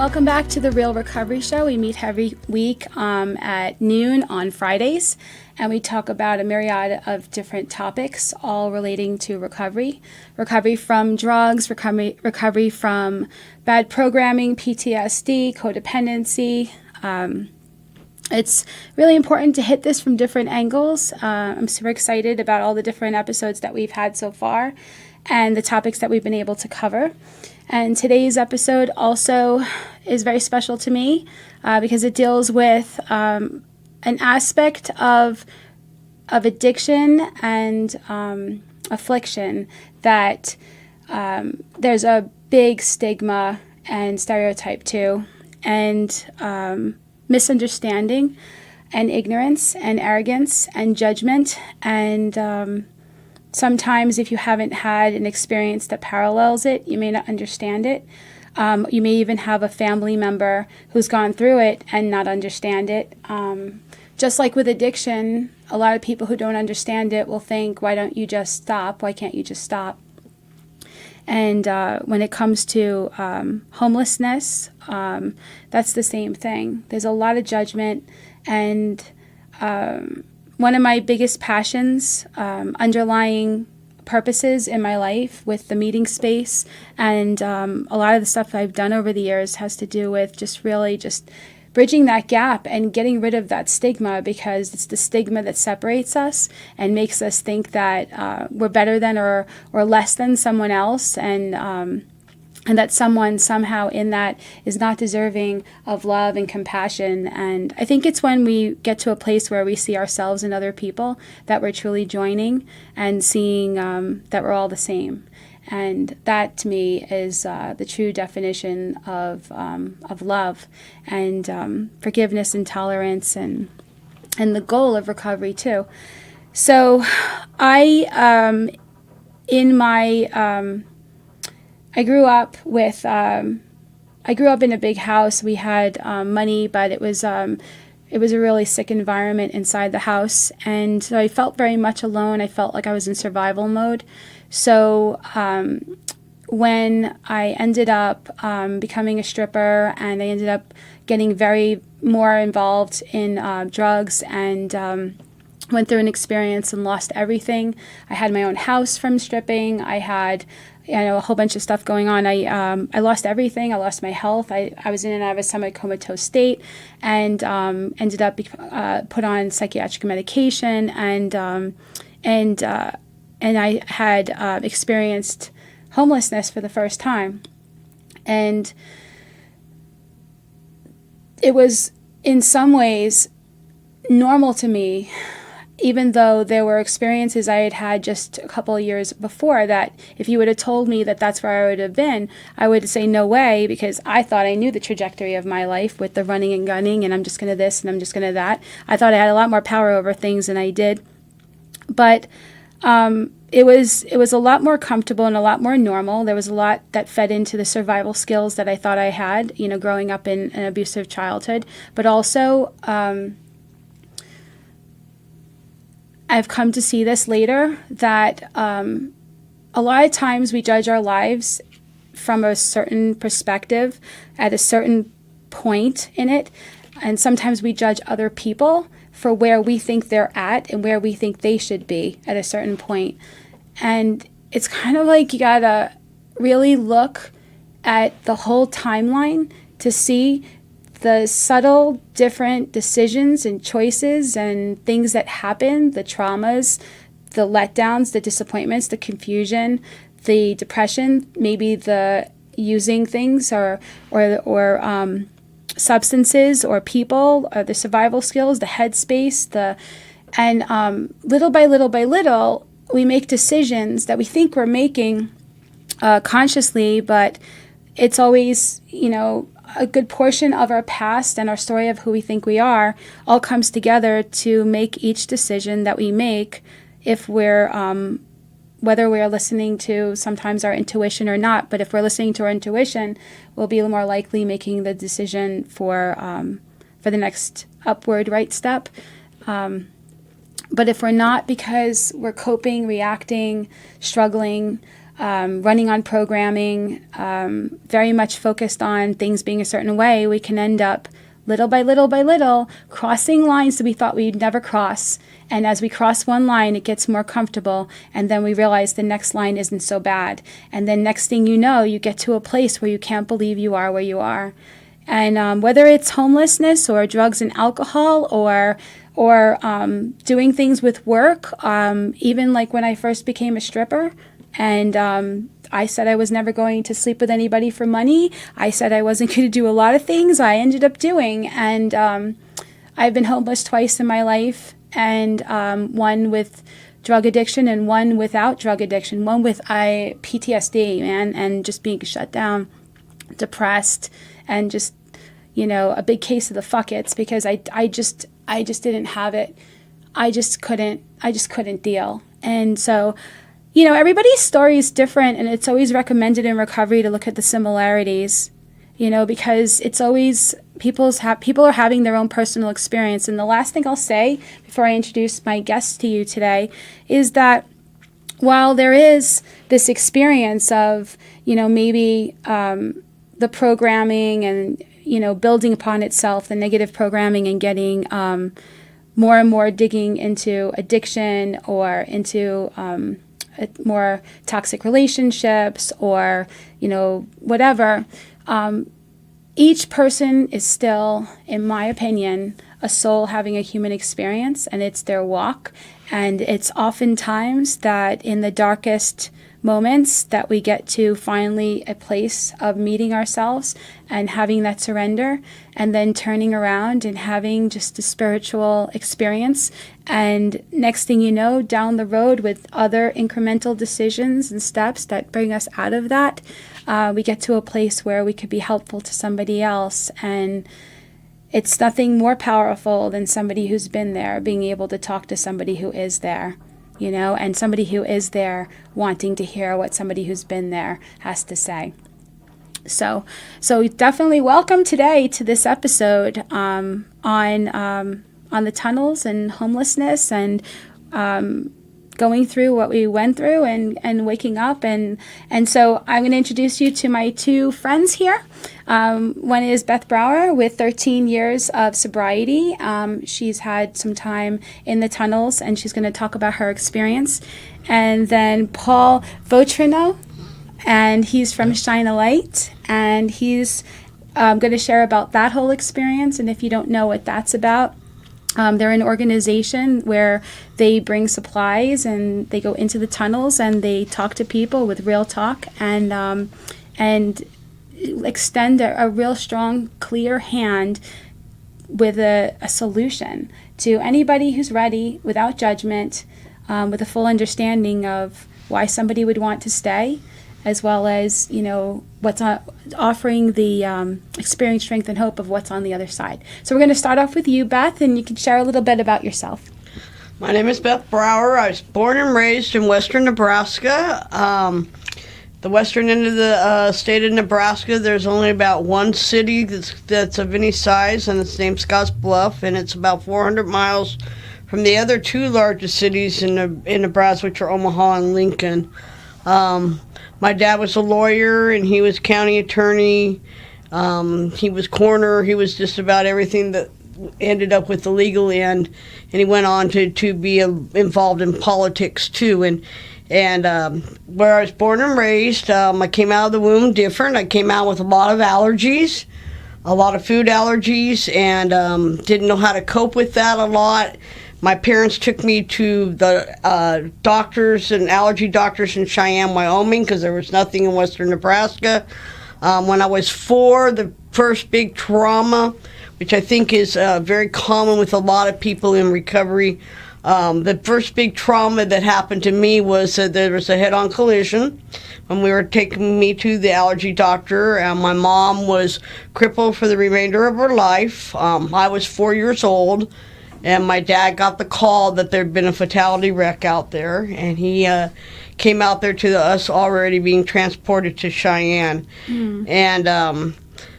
Welcome back to The Real Recovery Show. We meet every week at noon on Fridays, and we talk about a myriad of different topics, all relating to recovery. Recovery from drugs, recovery from bad programming, PTSD, codependency. It's really important to hit this from different angles. I'm super excited about all the different episodes that we've had so far and the topics that we've been able to cover. And today's episode also is very special to me because it deals with an aspect of addiction and affliction that there's a big stigma and stereotype to, and misunderstanding and ignorance and arrogance and judgment. And sometimes if you haven't had an experience that parallels it, you may not understand it. You may even have a family member who's gone through it and not understand it. Just like with addiction, a lot of people who don't understand it will think, why don't you just stop? Why can't you just stop? And when it comes to homelessness, that's the same thing. There's a lot of judgment, and one of my biggest passions, underlying purposes in my life with the meeting space and a lot of the stuff I've done over the years has to do with just bridging that gap and getting rid of that stigma, because it's the stigma that separates us and makes us think that we're better than or less than someone else, and that someone somehow in that is not deserving of love and compassion. And I think it's when we get to a place where we see ourselves in other people that we're truly joining and seeing that we're all the same. And that, to me, is the true definition of love and forgiveness and tolerance and the goal of recovery, too. So I grew up in a big house. We had money, but it was a really sick environment inside the house. And so I felt very much alone. I felt like I was in survival mode. So when I ended up becoming a stripper, and I ended up getting very more involved in drugs, and went through an experience and lost everything. I had my own house from stripping. I had a whole bunch of stuff going on. I lost everything. I lost my health. I was in and out of a semi-comatose state, and ended up put on psychiatric medication, and I had experienced homelessness for the first time. And it was in some ways normal to me, even though there were experiences I had had just a couple of years before that if you would have told me that that's where I would have been, I would say no way, because I thought I knew the trajectory of my life with the running and gunning, and I'm just going to this and I'm just going to that. I thought I had a lot more power over things than I did. But it was a lot more comfortable and a lot more normal. There was a lot that fed into the survival skills that I thought I had, growing up in an abusive childhood. But also, I've come to see this later, that a lot of times we judge our lives from a certain perspective at a certain point in it, and sometimes we judge other people for where we think they're at and where we think they should be at a certain point. And it's kind of like you gotta really look at the whole timeline to see the subtle different decisions and choices and things that happen, the traumas, the letdowns, the disappointments, the confusion, the depression, maybe the using things or substances or people, or the survival skills, the headspace, and little by little, we make decisions that we think we're making consciously, but it's always, a good portion of our past and our story of who we think we are all comes together to make each decision that we make, if we're whether we're listening to sometimes our intuition or not. But if we're listening to our intuition, we'll be more likely making the decision for the next upward right step. But if we're not, because we're coping, reacting, struggling, running on programming, very much focused on things being a certain way, we can end up little by little crossing lines that we thought we'd never cross. And as we cross one line, it gets more comfortable. And then we realize the next line isn't so bad. And then next thing you know, you get to a place where you can't believe you are where you are. And whether it's homelessness or drugs and alcohol or doing things with work, even like when I first became a stripper, and I said I was never going to sleep with anybody for money. I said I wasn't going to do a lot of things I ended up doing. And I've been homeless twice in my life, and one with drug addiction and one without drug addiction, one with PTSD, man, and just being shut down, depressed, and just, a big case of the fuck-its, because I just didn't have it. I just couldn't deal. And so, everybody's story is different, and it's always recommended in recovery to look at the similarities, because it's always people are having their own personal experience. And the last thing I'll say before I introduce my guests to you today is that while there is this experience of, maybe the programming and, building upon itself, the negative programming, and getting more and more digging into addiction or into more toxic relationships or, whatever, each person is still, in my opinion, a soul having a human experience, and it's their walk. And it's oftentimes that in the darkest moments that we get to finally a place of meeting ourselves and having that surrender, and then turning around and having just a spiritual experience. And next thing you know, down the road with other incremental decisions and steps that bring us out of that, we get to a place where we could be helpful to somebody else. And it's nothing more powerful than somebody who's been there, being able to talk to somebody who is there, and somebody who is there wanting to hear what somebody who's been there has to say. So definitely welcome today to this episode on the tunnels and homelessness and going through what we went through and waking up. And so I'm going to introduce you to my two friends here. One is Beth Brower with 13 years of sobriety. She's had some time in the tunnels, and she's going to talk about her experience. And then Paul Trevino, and he's from Shine a Light, and he's going to share about that whole experience. And if you don't know what that's about, they're an organization where they bring supplies and they go into the tunnels and they talk to people with real talk and extend a real strong, clear hand with a solution to anybody who's ready, without judgment, with a full understanding of why somebody would want to stay, as well as, what's offering the experience, strength, and hope of what's on the other side. So we're going to start off with you, Beth, and you can share a little bit about yourself. My name is Beth Brower. I was born and raised in western Nebraska. The western end of the state of Nebraska, there's only about one city that's of any size, and it's named Scotts Bluff, and it's about 400 miles from the other two largest cities in Nebraska, which are Omaha and Lincoln. My dad was a lawyer, and he was county attorney. He was coroner. He was just about everything that ended up with the legal end. And he went on to be involved in politics, too. And where I was born and raised, I came out of the womb different. I came out with a lot of allergies, a lot of food allergies, and didn't know how to cope with that a lot. My parents took me to the doctors and allergy doctors in Cheyenne, Wyoming, because there was nothing in western Nebraska. When I was 4, the first big trauma, which I think is very common with a lot of people in recovery, the first big trauma that happened to me was that there was a head-on collision when we were taking me to the allergy doctor. My mom was crippled for the remainder of her life. I was 4 years old. And my dad got the call that there'd been a fatality wreck out there, and he came out there to us already being transported to Cheyenne. And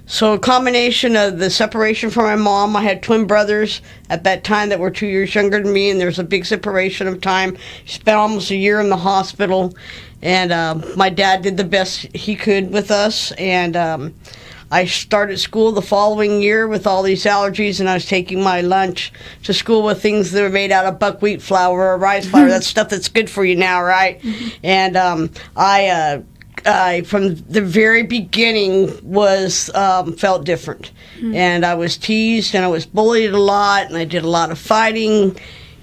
So a combination of the separation from my mom. I had twin brothers at that time that were 2 years younger than me, and there was a big separation of time. Spent almost a year in the hospital, and my dad did the best he could with us. And I started school the following year with all these allergies, and I was taking my lunch to school with things that were made out of buckwheat flour or rice flour. That's stuff that's good for you now, right? And I from the very beginning was felt different, and I was teased and I was bullied a lot, and I did a lot of fighting.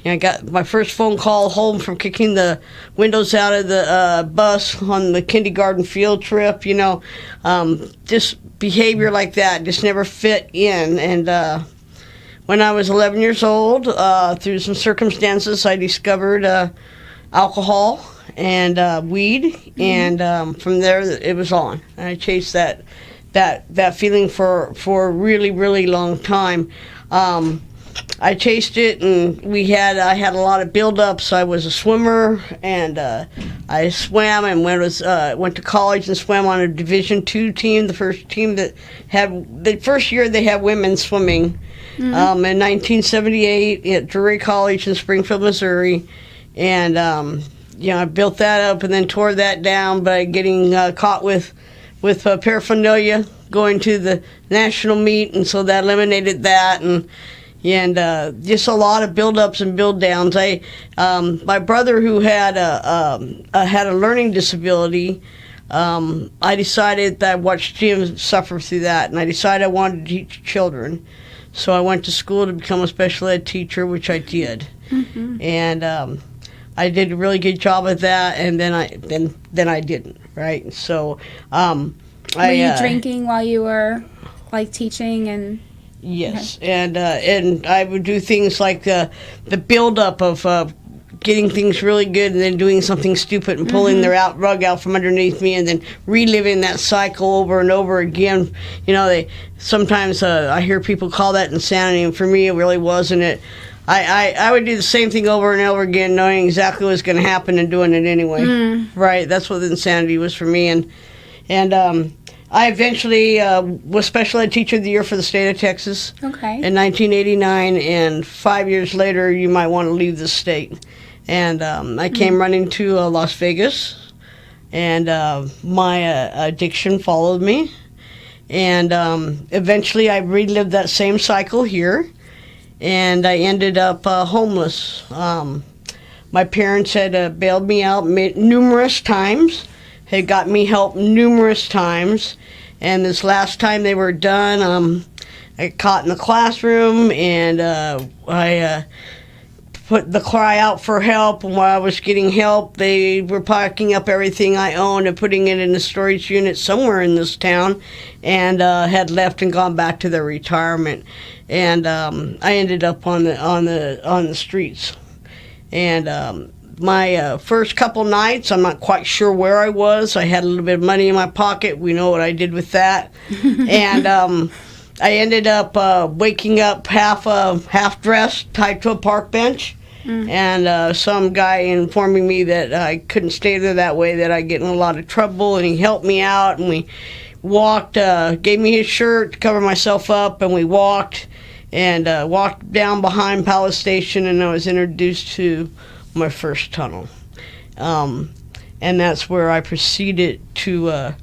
And I got my first phone call home from kicking the windows out of the bus on the kindergarten field trip. Just behavior like that just never fit in. And when I was 11 years old, through some circumstances, I discovered alcohol and weed, and from there it was on. And I chased that feeling for a really, really long time. I chased it, and I had a lot of buildups. I was a swimmer, and I swam and went to college and swam on a Division II team, the first team that had the first year they had women swimming. In 1978 at Drury College in Springfield, Missouri, and I built that up and then tore that down by getting caught with paraphernalia going to the national meet, and so that eliminated that, and just a lot of build-ups and build-downs. My brother, who had a learning disability, I decided that I watched him suffer through that, and I decided I wanted to teach children. So I went to school to become a special ed teacher, which I did, and I did a really good job at that, and then I didn't, right? So were you drinking while you were teaching? And yes, okay. And I would do things like the build-up of getting things really good and then doing something stupid and pulling the rug out from underneath me and then reliving that cycle over and over again. Sometimes I hear people call that insanity, and for me it really wasn't it. I would do the same thing over and over again, knowing exactly what was going to happen and doing it anyway. Right, that's what insanity was for me. And I eventually was Special Ed Teacher of the Year for the state of Texas in 1989, and 5 years later, you might want to leave the state. And I came running to Las Vegas, and my addiction followed me. And eventually, I relived that same cycle here, and I ended up homeless. My parents had bailed me out numerous times, had got me help numerous times, and this last time they were done, I got caught in the classroom, and I put the cry out for help, and while I was getting help, they were packing up everything I owned and putting it in a storage unit somewhere in this town, and had left and gone back to their retirement. And I ended up on the streets. And my first couple nights, I'm not quite sure where I was. I had a little bit of money in my pocket. We know what I did with that. And I ended up waking up half dressed, tied to a park bench. And some guy informing me that I couldn't stay there that way, that I'd get in a lot of trouble, and he helped me out, and we walked, gave me his shirt to cover myself up, and we walked down behind Palace Station, and I was introduced to my first tunnel. And that's where I proceeded to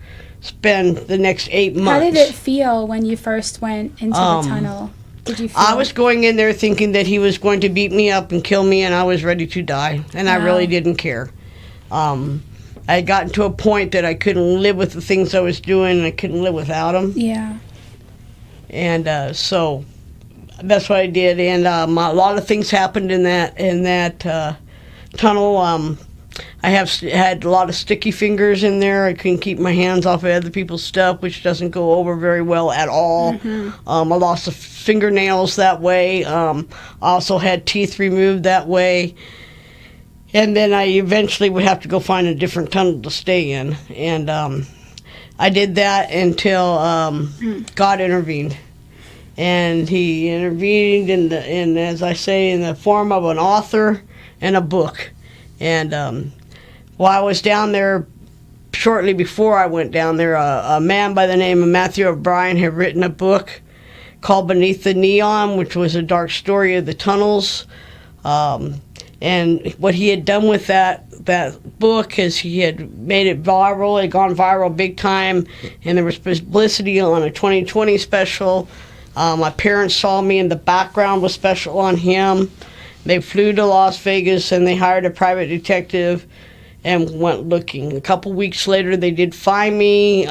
spend the next 8 months. How did it feel when you first went into the tunnel? Did you feel I was going in there thinking that he was going to beat me up and kill me, and I was ready to die, and I really didn't care. I had gotten to a point that I couldn't live with the things I was doing, and I couldn't live without him. Yeah. And so that's what I did, and a lot of things happened in that tunnel. I had a lot of sticky fingers in there. I couldn't keep my hands off of other people's stuff, which doesn't go over very well at all. I lost the fingernails that way. I also had teeth removed that way. And then I eventually would have to go find a different tunnel to stay in. And I did that until God intervened. And he intervened in, as I say, in the form of an author and a book. And while I was down there shortly before I went down there, a man by the name of Matthew O'Brien had written a book called Beneath the Neon, which was a dark story of the tunnels. And what he had done with that book is he had made it viral. It had gone viral big time, and there was publicity on a 2020 special. My parents saw me in the background with special on him. They flew to Las Vegas, and they hired a private detective and went looking. A couple weeks later, they did find me.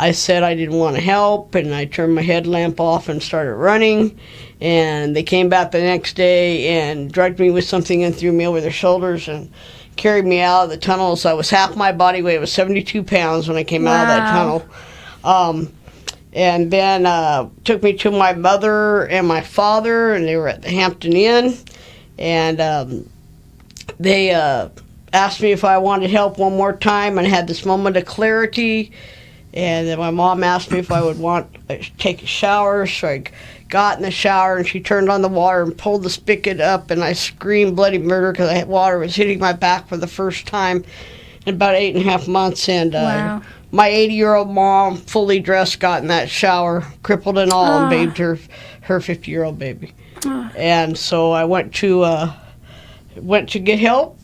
I said I didn't want to help, and I turned my headlamp off and started running. And they came back the next day and drugged me with something and threw me over their shoulders and carried me out of the tunnels. I was half my body weight. It was 72 pounds when I came out of that tunnel. And then took me to my mother and my father, and they were at the Hampton Inn. And they asked me if I wanted help one more time, and I had this moment of clarity. And then my mom asked me if I would want to take a shower, so I got in the shower, and she turned on the water and pulled the spigot up, and I screamed bloody murder because water was hitting my back for the first time in about 8.5 months. And wow. My 80-year-old mom, fully dressed, got in that shower, crippled and all, and bathed her 50-year-old baby. And so I went to get help,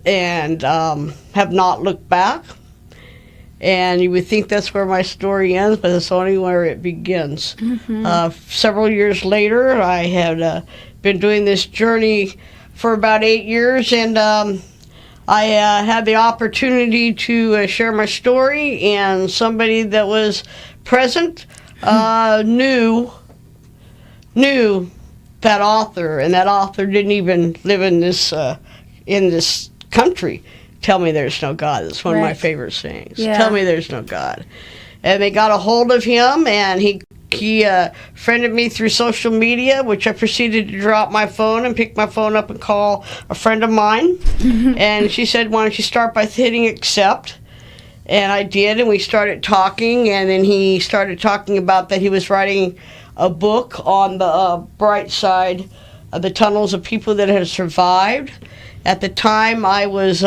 and have not looked back. And you would think that's where my story ends, but it's only where it begins. Mm-hmm. Several years later, I had been doing this journey for about 8 years, and I had the opportunity to share my story, and somebody that was present knew that author, and that author didn't even live in this country. Tell me there's no God. That's one of my favorite sayings. Yeah. Tell me there's no God. And they got a hold of him, and he friended me through social media, which I proceeded to drop my phone and pick my phone up and call a friend of mine. And she said, why don't you start by hitting accept? And I did, and we started talking, and then he started talking about that he was writing a book on the bright side of the tunnels of people that had survived. At the time, I was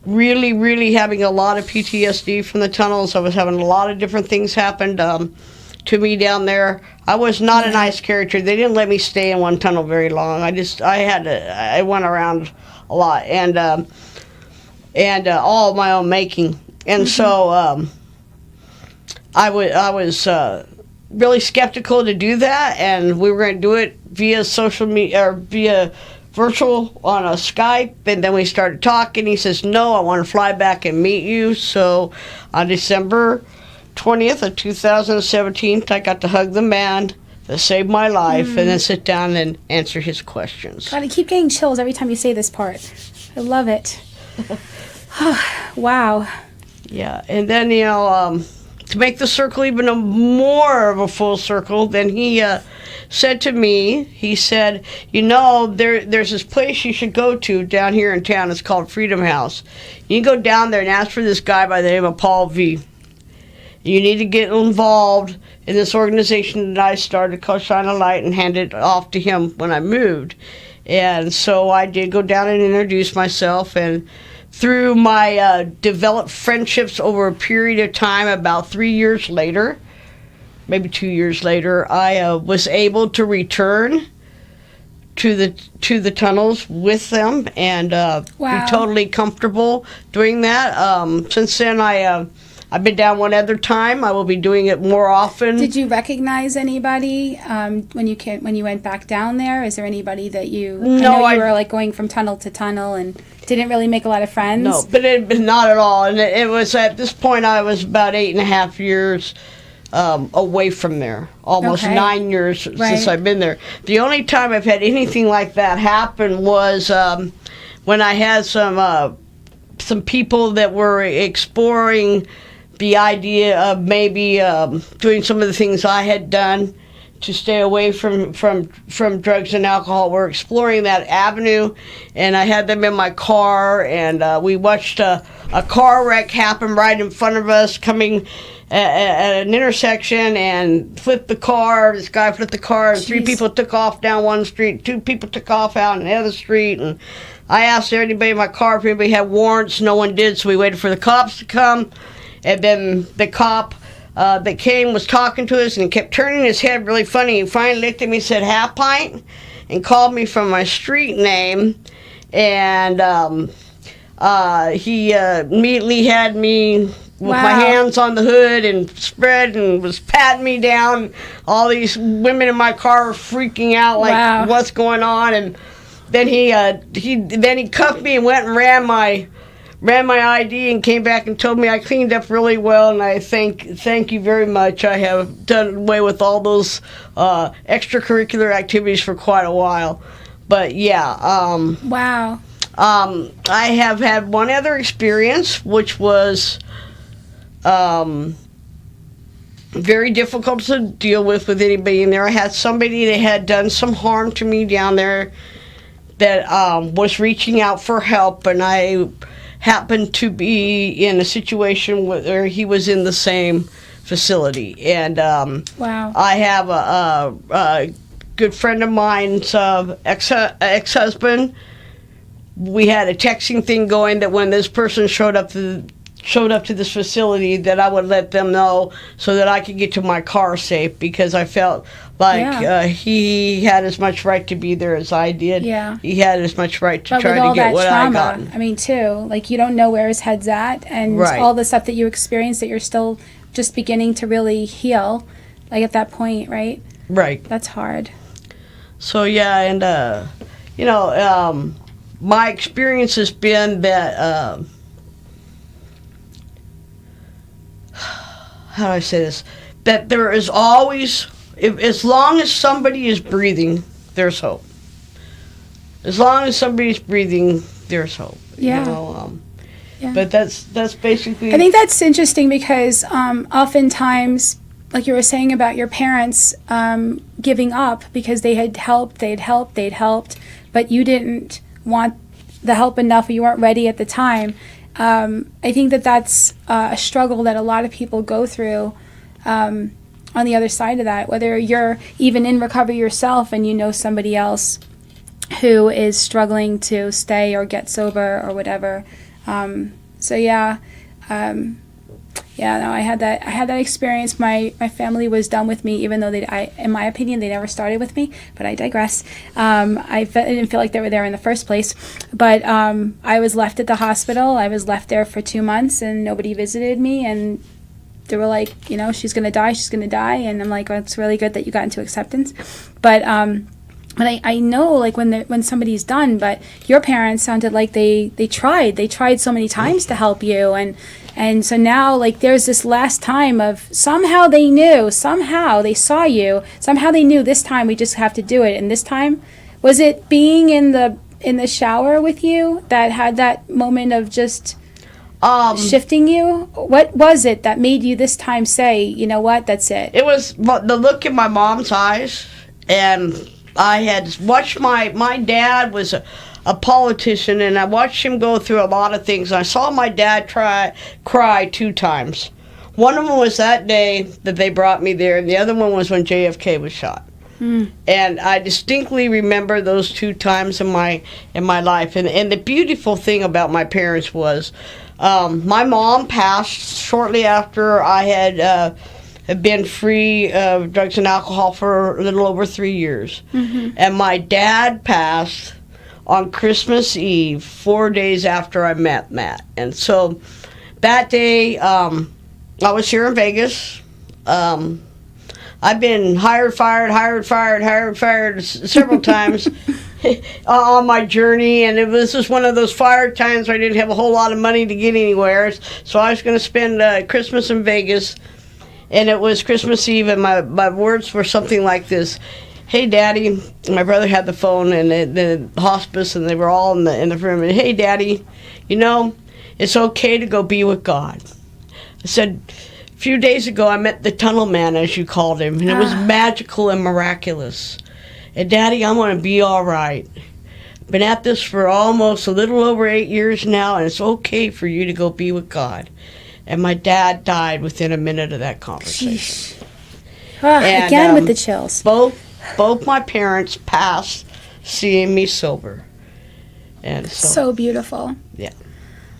really, really having a lot of PTSD from the tunnels. I was having a lot of different things happen to me down there. I was not a nice character. They didn't let me stay in one tunnel very long. I went around a lot, and all of my own making. And so I was really skeptical to do that, and we were going to do it via social media, or via virtual on a Skype, and then we started talking. He says, no, I want to fly back and meet you. So on December 20th of 2017, I got to hug the man that saved my life, and then sit down and answer his questions. God, I keep getting chills every time you say this part. I love it. Wow. Yeah, and then, to make the circle even more of a full circle, then he said to me, he said, there's this place you should go to down here in town. It's called Freedom House. You can go down there and ask for this guy by the name of Paul V. You need to get involved in this organization that I started called Shine a Light, and hand it off to him when I moved. And so I did go down and introduce myself, and through my developed friendships over a period of time, about 3 years later, maybe 2 years later, I was able to return to the tunnels with them, and be totally comfortable doing that. Since then, I've been down one other time. I will be doing it more often. Did you recognize anybody when you went back down there? Is there anybody that you? No, I know you were like going from tunnel to tunnel and didn't really make a lot of friends. No, but not at all. And it was at this point I was about 8.5 years away from there. Almost 9 years since I've been there. The only time I've had anything like that happen was when I had some people that were exploring the idea of maybe doing some of the things I had done to stay away from drugs and alcohol. We're exploring that avenue, and I had them in my car, and we watched a car wreck happen right in front of us coming at an intersection and flipped the car. This guy flipped the car, and Jeez. 3 people took off down one street. 2 people took off out on the other street, and I asked anybody in my car if anybody had warrants. No one did, so we waited for the cops to come, and then the cop that came was talking to us, and he kept turning his head really funny. He finally looked at me and said, "Half pint," and called me from my street name, and he immediately had me with my hands on the hood and spread and was patting me down. All these women in my car were freaking out, like, what's going on? And then he cuffed me and went and ran my ID and came back and told me I cleaned up really well, and I thank you very much. I have done away with all those extracurricular activities for quite a while. But yeah. Wow. I have had one other experience, which was very difficult to deal with anybody in there. I had somebody that had done some harm to me down there that was reaching out for help, and I happened to be in a situation where he was in the same facility. And I have a good friend of mine's ex-husband. We had a texting thing going that when this person showed up to this facility, that I would let them know so that I could get to my car safe, because I felt like he had as much right to be there as I did. Yeah. He had as much right to but try to get what trauma, I got. I mean, too, like, you don't know where his head's at, and all the stuff that you experienced that you're still just beginning to really heal, like, at that point, right? Right. That's hard. So, yeah, and, my experience has been that, how do I say this? That there is always, as long as somebody is breathing, there's hope. As long as somebody's breathing, there's hope. Yeah. But that's basically. I think that's interesting because oftentimes, like you were saying about your parents giving up because they'd helped, but you didn't want the help enough, or you weren't ready at the time. I think that's a struggle that a lot of people go through on the other side of that, whether you're even in recovery yourself and you know somebody else who is struggling to stay or get sober or whatever. I had that experience. My family was done with me, even though in my opinion, they never started with me, but I digress. I didn't feel like they were there in the first place, but I was left at the hospital. I was left there for 2 months, and nobody visited me, and they were like, she's going to die, and I'm like, well, it's really good that you got into acceptance, but I know, like, when somebody's done, but your parents sounded like they tried so many times to help you, and so now, like, there's this last time of somehow they knew, somehow they saw you, somehow they knew this time we just have to do it, and this time, was it being in the shower with you that had that moment of just shifting you? What was it that made you this time say, you know what, that's it? It was the look in my mom's eyes, and I had watched my dad was a politician, and I watched him go through a lot of things. I saw my dad cry 2 times. One of them was that day that they brought me there, and the other one was when JFK was shot. And I distinctly remember those 2 times in my life. And the beautiful thing about my parents was my mom passed shortly after I had been free of drugs and alcohol for a little over 3 years. And my dad passed on Christmas Eve, 4 days after I met Matt. And so that day, I was here in Vegas. I've been hired, fired several times on my journey, and this was one of those fired times where I didn't have a whole lot of money to get anywhere. So I was going to spend Christmas in Vegas, and it was Christmas Eve, and my words were something like this: "Hey, Daddy," my brother had the phone and the hospice, and they were all in the room. And, "Hey, Daddy, it's okay to go be with God." I said, "A few days ago, I met the tunnel man, as you called him, and it was magical and miraculous. And, Daddy, I'm going to be all right. Been at this for almost a little over 8 years now, and it's okay for you to go be with God." and my dad died within a minute of that conversation. And, again with the chills. Both my parents passed seeing me sober. And so beautiful. Yeah.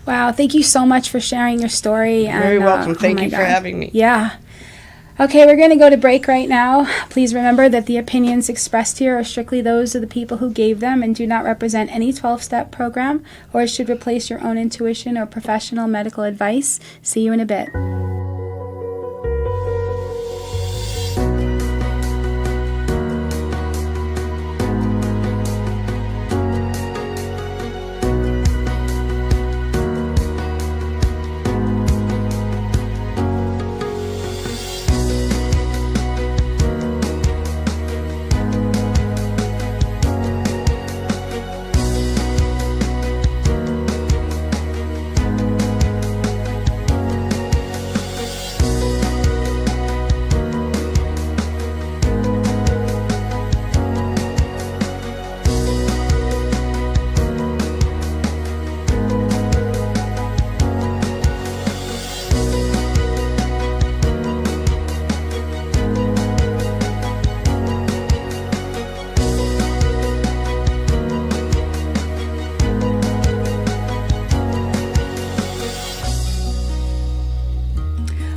Wow, thank you so much for sharing your story. You're very welcome. Thank you for having me. Yeah. Okay, we're going to go to break right now. Please remember that the opinions expressed here are strictly those of the people who gave them and do not represent any 12-step program or should replace your own intuition or professional medical advice. See you in a bit.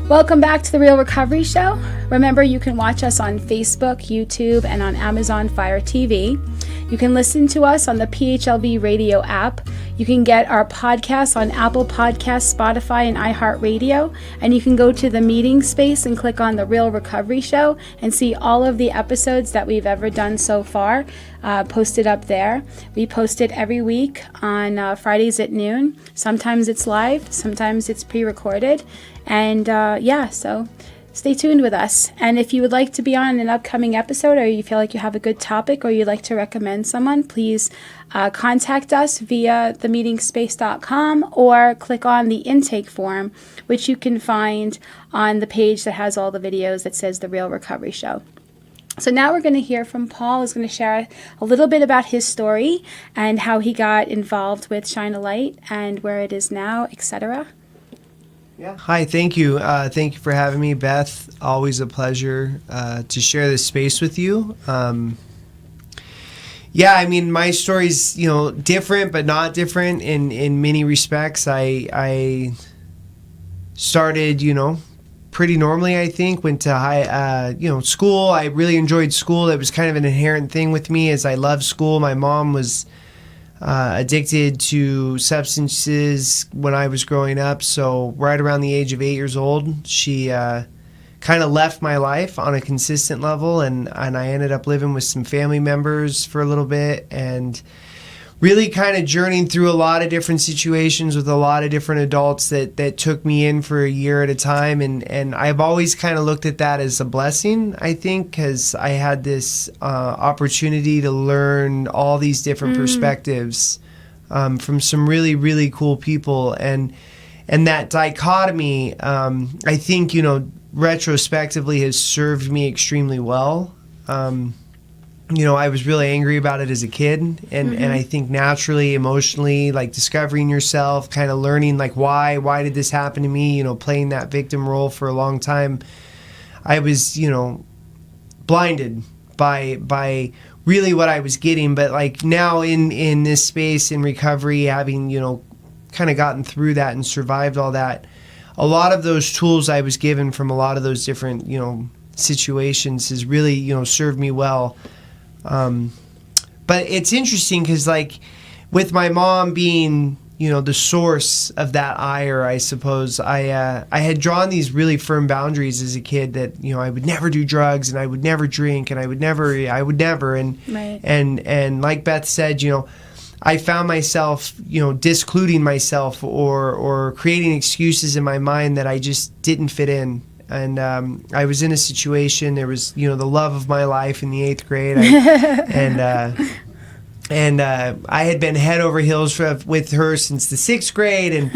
Welcome back to The Real Recovery Show. Remember, you can watch us on Facebook, YouTube, and on Amazon Fire TV. You can listen to us on the PHLV Radio app. You can get our podcasts on Apple Podcasts, Spotify, and iHeart Radio. And you can go to the meeting space and click on The Real Recovery Show and see all of the episodes that we've ever done so far posted up there. We post it every week on Fridays at noon. Sometimes it's live, sometimes it's pre-recorded. And so stay tuned with us. And if you would like to be on an upcoming episode, or you feel like you have a good topic, or you'd like to recommend someone, please contact us via themeetingspace.com or click on the intake form, which you can find on the page that has all the videos that says The Real Recovery Show. So now we're going to hear from Paul, who's going to share a little bit about his story and how he got involved with Shine a Light and where it is now, etc. Yeah. Hi, thank you. Thank you for having me, Beth. Always a pleasure to share this space with you. My story's different, but not different in many respects. I started pretty normally. I think went to school. I really enjoyed school. That was kind of an inherent thing with me, as I loved school. My mom was addicted to substances when I was growing up. So right around the age of 8 years old, she kind of left my life on a consistent level, and I ended up living with some family members for a little bit, and really kind of journeying through a lot of different situations with a lot of different adults that took me in for a year at a time. And I've always kind of looked at that as a blessing, I think, because I had this opportunity to learn all these different perspectives from some really, really cool people. And that dichotomy, I think, retrospectively has served me extremely well. I was really angry about it as a kid, and I think naturally, emotionally, like discovering yourself, kind of learning like why did this happen to me, playing that victim role for a long time. I was, blinded by really what I was getting, but like now in this space in recovery, having, kind of gotten through that and survived all that, a lot of those tools I was given from a lot of those different, situations has really, served me well. But it's interesting because, like, with my mom being, the source of that ire, I suppose, I had drawn these really firm boundaries as a kid that, I would never do drugs and I would never drink and I would never, and right. and like Beth said, I found myself, discluding myself or creating excuses in my mind that I just didn't fit in. And I was in a situation. There was, the love of my life in the 8th grade, and I had been head over heels with her since the 6th grade,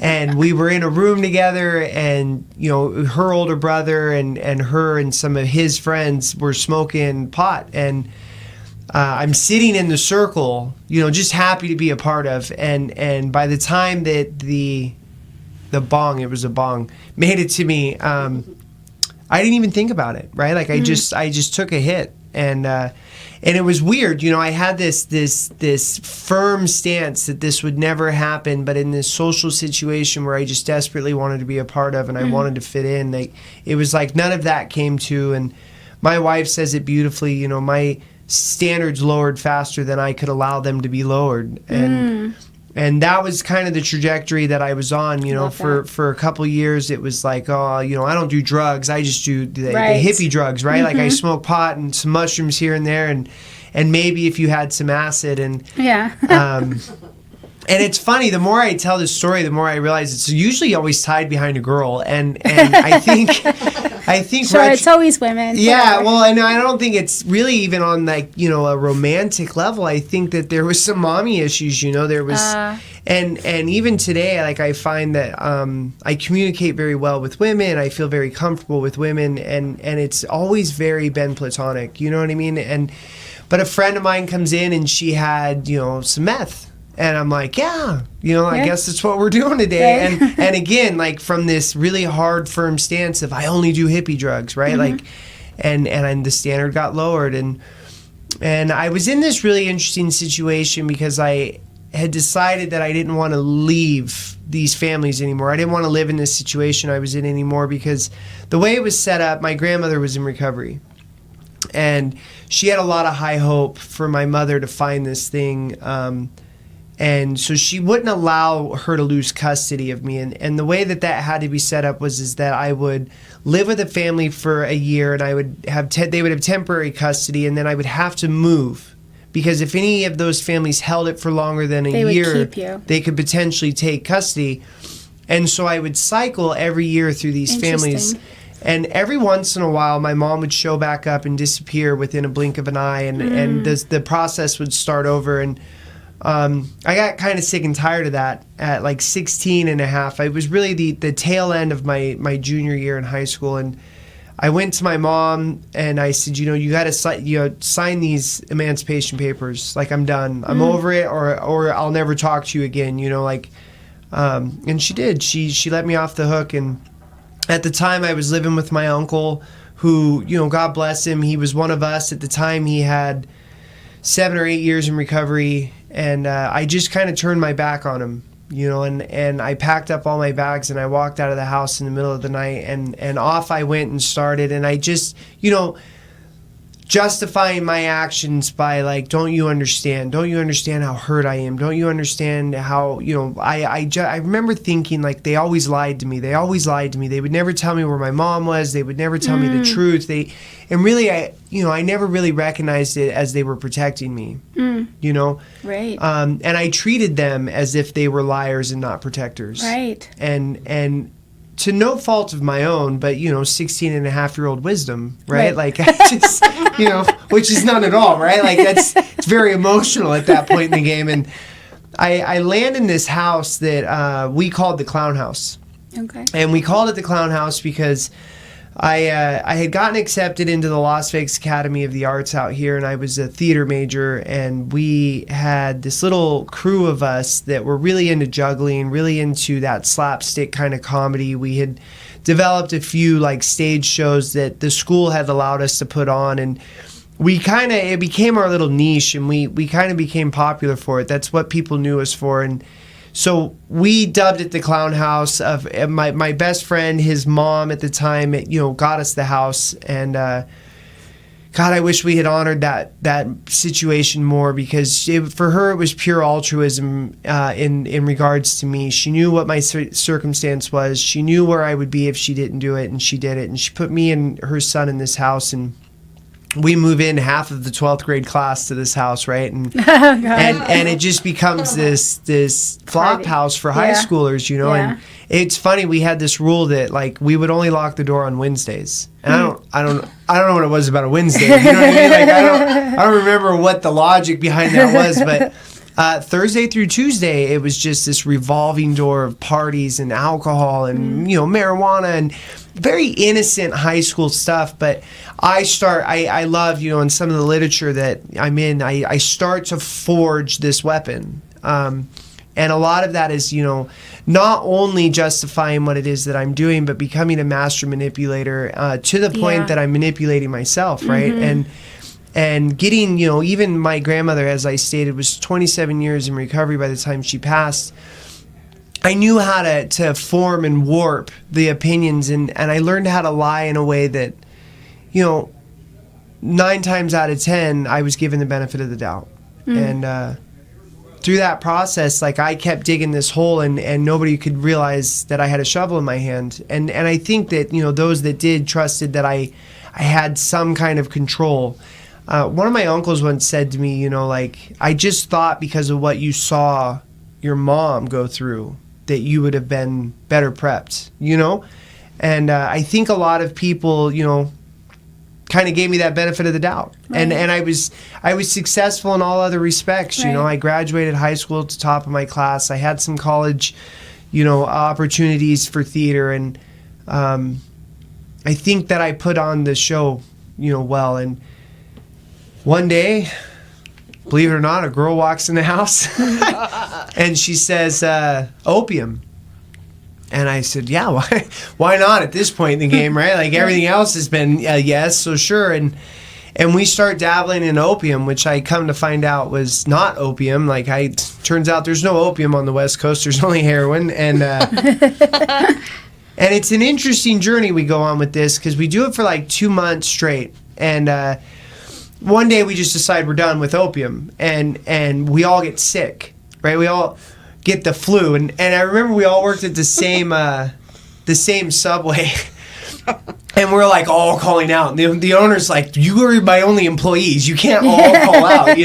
and we were in a room together, and her older brother and her and some of his friends were smoking pot, and I'm sitting in the circle, just happy to be a part of, and by the time that the the bong, it was a bong, made it to me, I didn't even think about it, right? Like I just took a hit, and it was weird. You know, I had this firm stance that this would never happen, but in this social situation where I just desperately wanted to be a part of, and I wanted to fit in, it was like none of that came to. And my wife says it beautifully. You know, my standards lowered faster than I could allow them to be lowered, and that was kind of the trajectory that I was on. You know, for a couple years, it was like, oh, you know, I don't do drugs. I just do the hippie drugs, right? Like I smoke pot and some mushrooms here and there, and maybe if you had some acid, and and it's funny. The more I tell this story, the more I realize it's usually always tied behind a girl, and I think sure, it's always women. Yeah, well, I don't think it's really even on like, you know, a romantic level. I think that there was some mommy issues. You know, there was, and even today, like I find that I communicate very well with women. I feel very comfortable with women, and it's always very been platonic. You know what I mean? But a friend of mine comes in and she had, you know, some meth. And I'm like, yeah, you know, I guess that's what we're doing today. Right. And again, like from this really hard, firm stance of I only do hippie drugs, right? Like, and the standard got lowered. And I was in this really interesting situation because I had decided that I didn't want to leave these families anymore. I didn't want to live in this situation I was in anymore, because the way it was set up, my grandmother was in recovery. And she had a lot of high hope for my mother to find this thing. And so she wouldn't allow her to lose custody of me. And the way that had to be set up is that I would live with a family for a year, and I would have they would have temporary custody, and then I would have to move, because if any of those families held it for longer than a year, they could potentially take custody. And so I would cycle every year through these families. And every once in a while, my mom would show back up and disappear within a blink of an eye, and the process would start over. And I got kind of sick and tired of that at like 16 and a half. It was really the tail end of my junior year in high school. And I went to my mom and I said, you know, you got to sign these emancipation papers. Like, I'm done. I'm over it, or I'll never talk to you again, you know, like, and she did. She let me off the hook. And at the time I was living with my uncle, who, you know, God bless him. He was one of us. At the time he had 7 or 8 years in recovery. And I just kind of turned my back on him, you know, and I packed up all my bags and I walked out of the house in the middle of the night, and off I went and started. And I just, you know, justifying my actions by like, don't you understand how hurt I am, don't you understand how, you know, I remember thinking, like, they always lied to me, they would never tell me where my mom was, they would never tell me the truth, and really I never really recognized it as they were protecting me, you know, right, and I treated them as if they were liars and not protectors, right, and to no fault of my own, but, you know, 16 and a half year old wisdom, right? Like, I just, you know, which is none at all, right? Like, it's very emotional at that point in the game. And I land in this house that we called the Clown House. Okay. And we called it the Clown House because I had gotten accepted into the Las Vegas Academy of the Arts out here, and I was a theater major, and we had this little crew of us that were really into juggling, really into that slapstick kind of comedy. We had developed a few like stage shows that the school had allowed us to put on, and it became our little niche, and we kind of became popular for it. That's what people knew us for. And so we dubbed it the Clown House. Of my best friend, his mom at the time, you know, got us the house. And God, I wish we had honored that situation more, because for her it was pure altruism in regards to me. She knew what my circumstance was. She knew where I would be if she didn't do it, and she did it. And she put me and her son in this house, and we move in half of the 12th grade class to this house, right? And and it just becomes this flop house for high schoolers, you know. Yeah. And it's funny, we had this rule that like we would only lock the door on Wednesdays. And I don't know what it was about a Wednesday. You know what I mean? Like I don't remember what the logic behind that was, but Thursday through Tuesday, it was just this revolving door of parties and alcohol and you know, marijuana and very innocent high school stuff. But I love, you know, in some of the literature that I'm in, I start to forge this weapon. And a lot of that is, not only justifying what it is that I'm doing, but becoming a master manipulator to the point that I'm manipulating myself, right? And getting, even my grandmother, as I stated, was 27 years in recovery by the time she passed. I knew how to form and warp the opinions, and I learned how to lie in a way that, 9 times out of 10, I was given the benefit of the doubt. And through that process, like, I kept digging this hole, and nobody could realize that I had a shovel in my hand. And I think that, those that did trusted that I had some kind of control. One of my uncles once said to me, I just thought because of what you saw your mom go through that you would have been better prepped, And I think a lot of people, kind of gave me that benefit of the doubt. Right. And I was successful in all other respects. Right. I graduated high school at the top of my class. I had some college, opportunities for theater. And I think that I put on the show, well. And one day, believe it or not, a girl walks in the house and she says, opium. And I said, yeah, why not at this point in the game, right? Like, everything else has been yes, so sure. And we start dabbling in opium, which I come to find out was not opium. Like, turns out there's no opium on the West Coast. There's only heroin. And and it's an interesting journey we go on with this, because we do it for like 2 months straight. And one day we just decide we're done with opium, and we all get sick, right? We all get the flu, and I remember we all worked at the same Subway, and we're like all calling out. And the owner's like, "You are my only employees. You can't all call out,"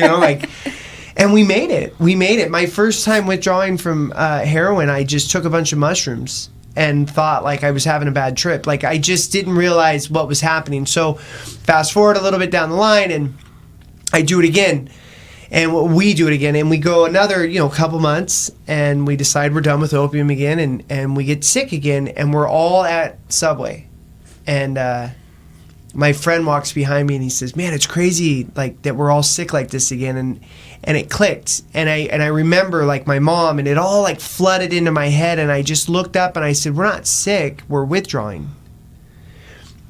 And we made it. My first time withdrawing from heroin, I just took a bunch of mushrooms and thought like I was having a bad trip. Like, I just didn't realize what was happening. So fast forward a little bit down the line, and I do it again. And we do it again, and we go another, couple months, and we decide we're done with opium again, and we get sick again, and we're all at Subway. And my friend walks behind me, and he says, "Man, it's crazy, like, that we're all sick like this again." And it clicked, and I remember, like, my mom, and it all, like, flooded into my head, and I just looked up, and I said, "We're not sick, we're withdrawing."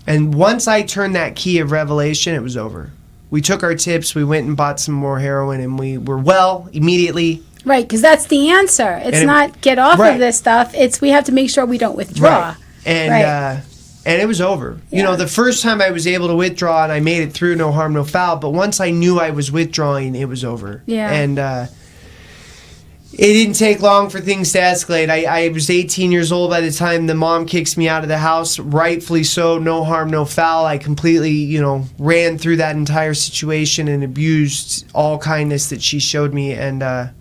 And once I turned that key of revelation, it was over. We took our tips, we went and bought some more heroin, and we were well immediately. Right, because that's the answer. It's not get off of this stuff. It's we have to make sure we don't withdraw. Right. And it was over. Yeah. The first time I was able to withdraw, and I made it through, no harm, no foul. But once I knew I was withdrawing, it was over. Yeah. And it didn't take long for things to escalate. I was 18 years old by the time the mom kicks me out of the house. Rightfully so, no harm, no foul. I completely, ran through that entire situation and abused all kindness that she showed me. And I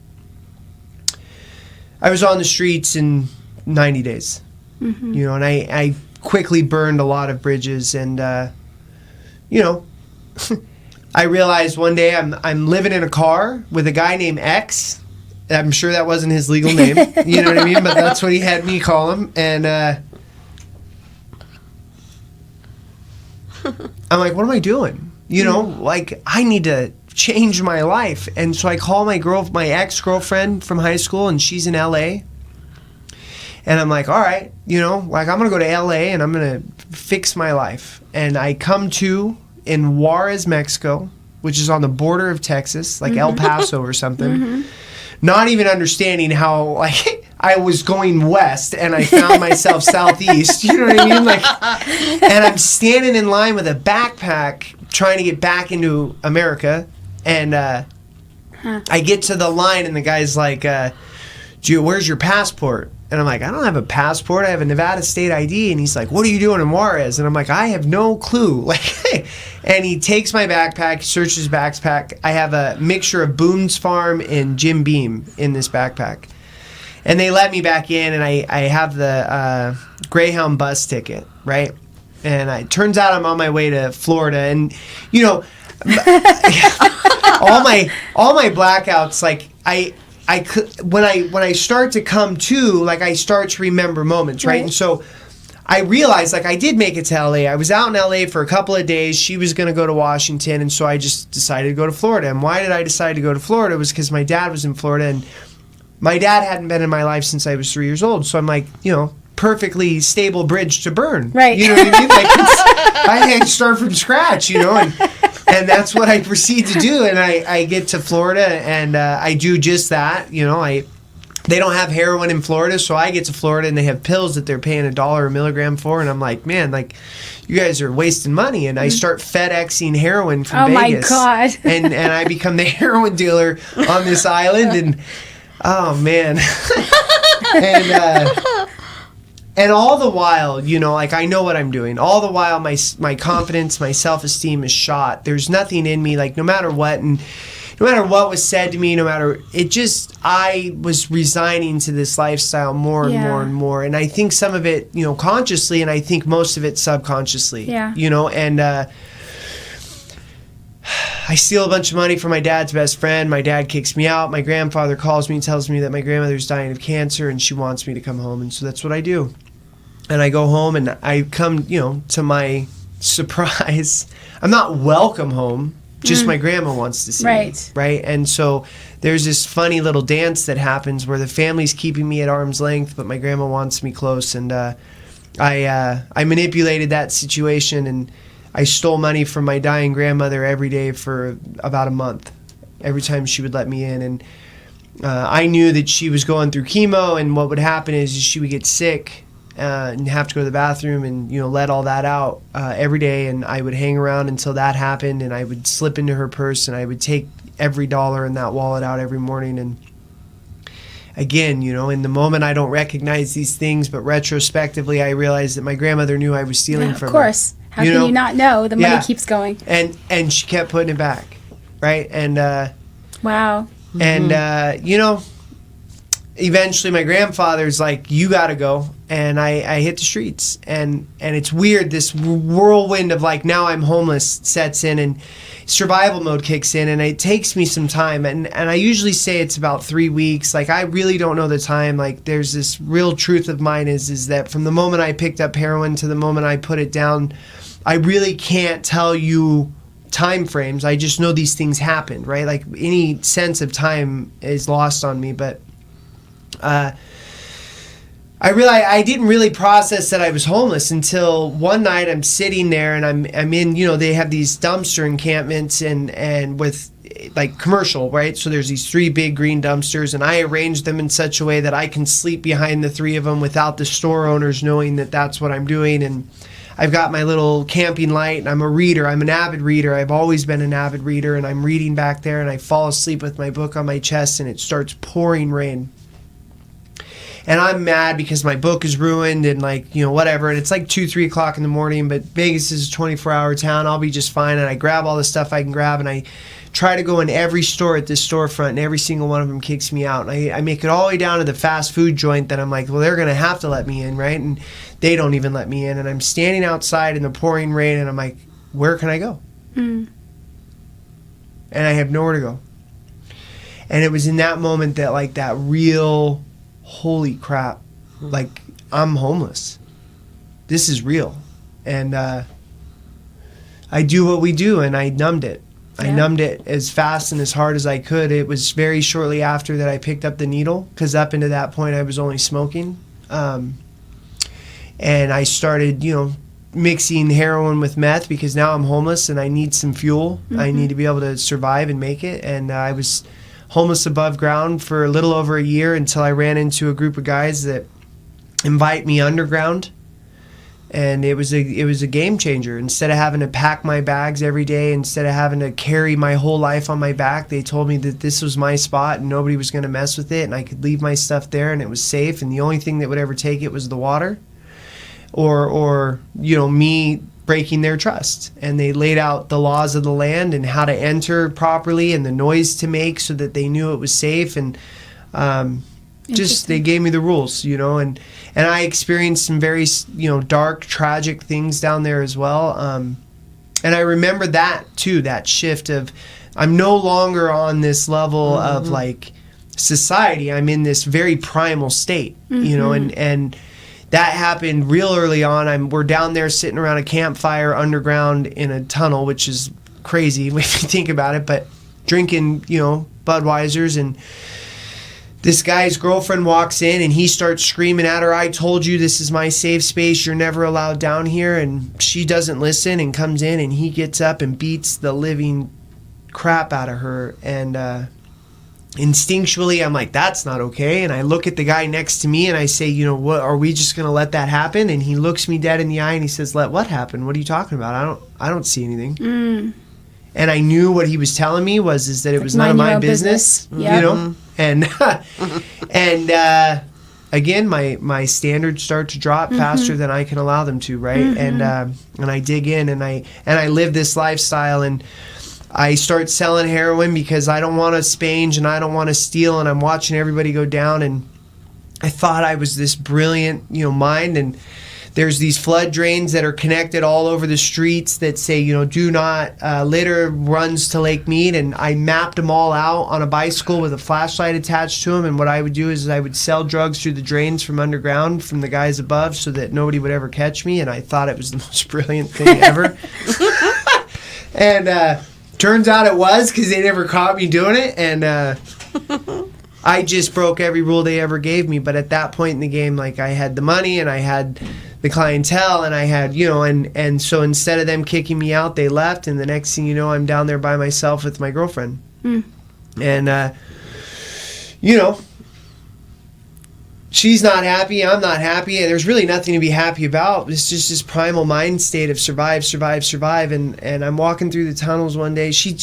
was on the streets in 90 days. Mm-hmm. And I quickly burned a lot of bridges. And, I realized one day I'm living in a car with a guy named X. I'm sure that wasn't his legal name, you know what I mean? But that's what he had me call him. And I'm like, what am I doing? Like, I need to change my life. And so I call my ex-girlfriend from high school, and she's in LA. And I'm like, all right, like, I'm going to go to LA, and I'm going to fix my life. And I come to in Juarez, Mexico, which is on the border of Texas, like El Paso or something. Mm-hmm. Not even understanding how, like, I was going west and I found myself southeast. You know what I mean? Like, and I'm standing in line with a backpack trying to get back into America. And I get to the line, and the guy's like, where's your passport? And I'm like, I don't have a passport. I have a Nevada state ID. And he's like, what are you doing in Juarez? And I'm like, I have no clue. Like, and he takes my backpack, searches his backpack. I have a mixture of Boone's Farm and Jim Beam in this backpack. And they let me back in, and I have the Greyhound bus ticket, right? And it turns out I'm on my way to Florida. And, all my blackouts, like, I could, when I start to come to, like, I start to remember moments, right? And so I realized, like, I did make it to LA. I was out in LA for a couple of days. She was going to go to Washington, and so I just decided to go to Florida. And why did I decide to go to Florida? It was because my dad was in Florida, and my dad hadn't been in my life since I was 3 years old. So I'm like, perfectly stable bridge to burn. Right. You know what I mean? Like I had to start from scratch, and that's what I proceed to do. And I get to Florida and I do just that. They don't have heroin in Florida, so I get to Florida and they have pills that they're paying $1 a milligram for, and I'm like, man, like, you guys are wasting money. And I start FedExing heroin from Vegas. Oh my God! and I become the heroin dealer on this island, and oh man, and all the while, like I know what I'm doing. All the while, my confidence, my self-esteem is shot. There's nothing in me, like no matter what, and no matter what was said to me, I was resigning to this lifestyle more and more and more. And I think some of it, consciously, and I think most of it subconsciously. Yeah. And I steal a bunch of money from my dad's best friend. My dad kicks me out. My grandfather calls me and tells me that my grandmother's dying of cancer and she wants me to come home. And so that's what I do. And I go home and I come, to my surprise, I'm not welcome home. Just my grandma wants to see me, right? And so there's this funny little dance that happens where the family's keeping me at arm's length, but my grandma wants me close. And I manipulated that situation, and I stole money from my dying grandmother every day for about a month, every time she would let me in. And I knew that she was going through chemo, and what would happen is she would get sick and have to go to the bathroom and let all that out every day, and I would hang around until that happened, and I would slip into her purse and I would take every dollar in that wallet out every morning. And again, in the moment I don't recognize these things, but retrospectively I realized that my grandmother knew I was stealing from her. Of course. How can you not know? The money keeps going. And she kept putting it back, right? And wow. And eventually my grandfather's like, you gotta go. And I hit the streets, and it's weird, this whirlwind of like, now I'm homeless sets in and survival mode kicks in, and it takes me some time, and I usually say it's about 3 weeks. Like, I really don't know the time. Like, there's this real truth of mine is that from the moment I picked up heroin to the moment I put it down, I really can't tell you time frames. I just know these things happened, right? Like, any sense of time is lost on me. But I realized I didn't really process that I was homeless until one night I'm sitting there and I'm in, they have these dumpster encampments and with like commercial, right? So there's these 3 big green dumpsters, and I arrange them in such a way that I can sleep behind the 3 of them without the store owners knowing that that's what I'm doing. And I've got my little camping light, and I'm a reader. I'm an avid reader. I've always been an avid reader, and I'm reading back there, and I fall asleep with my book on my chest, and it starts pouring rain. And I'm mad because my book is ruined and whatever. And it's like 2, 3 o'clock in the morning, but Vegas is a 24-hour town. I'll be just fine. And I grab all the stuff I can grab, and I try to go in every store at this storefront, and every single one of them kicks me out. And I make it all the way down to the fast food joint that I'm like, well, they're going to have to let me in, right? And they don't even let me in. And I'm standing outside in the pouring rain, and I'm like, where can I go? And I have nowhere to go. And it was in that moment that that real... holy crap, like, I'm homeless. This is real. And I do what we do, and I numbed it. I numbed it as fast and as hard as I could. It was very shortly after that I picked up the needle, because up into that point I was only smoking. And I started, mixing heroin with meth, because now I'm homeless and I need some fuel. I need to be able to survive and make it. And I was homeless above ground for a little over a year until I ran into a group of guys that invite me underground, and it was a game changer. Instead of having to pack my bags every day, instead of having to carry my whole life on my back, they told me that this was my spot and nobody was going to mess with it, and I could leave my stuff there and it was safe, and the only thing that would ever take it was the water or me breaking their trust. And they laid out the laws of the land and how to enter properly and the noise to make so that they knew it was safe. And just they gave me the rules, and I experienced some very dark, tragic things down there as well. And I remember that too, that shift of I'm no longer on this level of like society. I'm in this very primal state, and that happened real early on. We're down there sitting around a campfire underground in a tunnel, which is crazy if you think about it, but drinking, Budweisers. And this guy's girlfriend walks in and he starts screaming at her, I told you this is my safe space, you're never allowed down here. And she doesn't listen and comes in, and he gets up and beats the living crap out of her. And instinctually I'm like, that's not okay. And I look at the guy next to me and I say, you know what, are we just gonna let that happen? And he looks me dead in the eye and he says, let what happen? What are you talking about? I don't see anything. And I knew what he was telling me is that it was none of my business. Yep. You know. And again, my standards start to drop faster than I can allow them to, right? And I dig in and I live this lifestyle, and I start selling heroin because I don't want to spange and I don't want to steal, and I'm watching everybody go down, and I thought I was this brilliant, mind, and there's these flood drains that are connected all over the streets that say, do not litter runs to Lake Mead. And I mapped them all out on a bicycle with a flashlight attached to them. And what I would do is I would sell drugs through the drains from underground from the guys above so that nobody would ever catch me. And I thought it was the most brilliant thing ever. And turns out it was, because they never caught me doing it. And I just broke every rule they ever gave me. But at that point in the game, I had the money and I had the clientele, and I had, and so instead of them kicking me out, they left, and the next thing you know, I'm down there by myself with my girlfriend. And she's not happy, I'm not happy, and there's really nothing to be happy about. It's just this primal mind state of survive, and I'm walking through the tunnels one day. She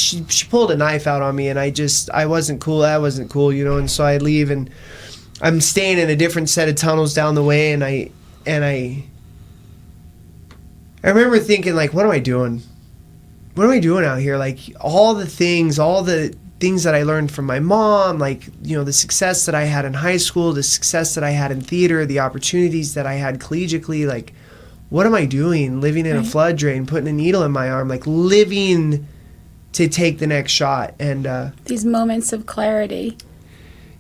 pulled a knife out on me, and I wasn't cool, and so I leave, and I'm staying in a different set of tunnels down the way, and I remember thinking, what am I doing? What am I doing out here? All the things that I learned from my mom, the success that I had in high school, the success that I had in theater, the opportunities that I had collegiately, what am I doing? Living in a flood drain, putting a needle in my arm, living to take the next shot. And these moments of clarity.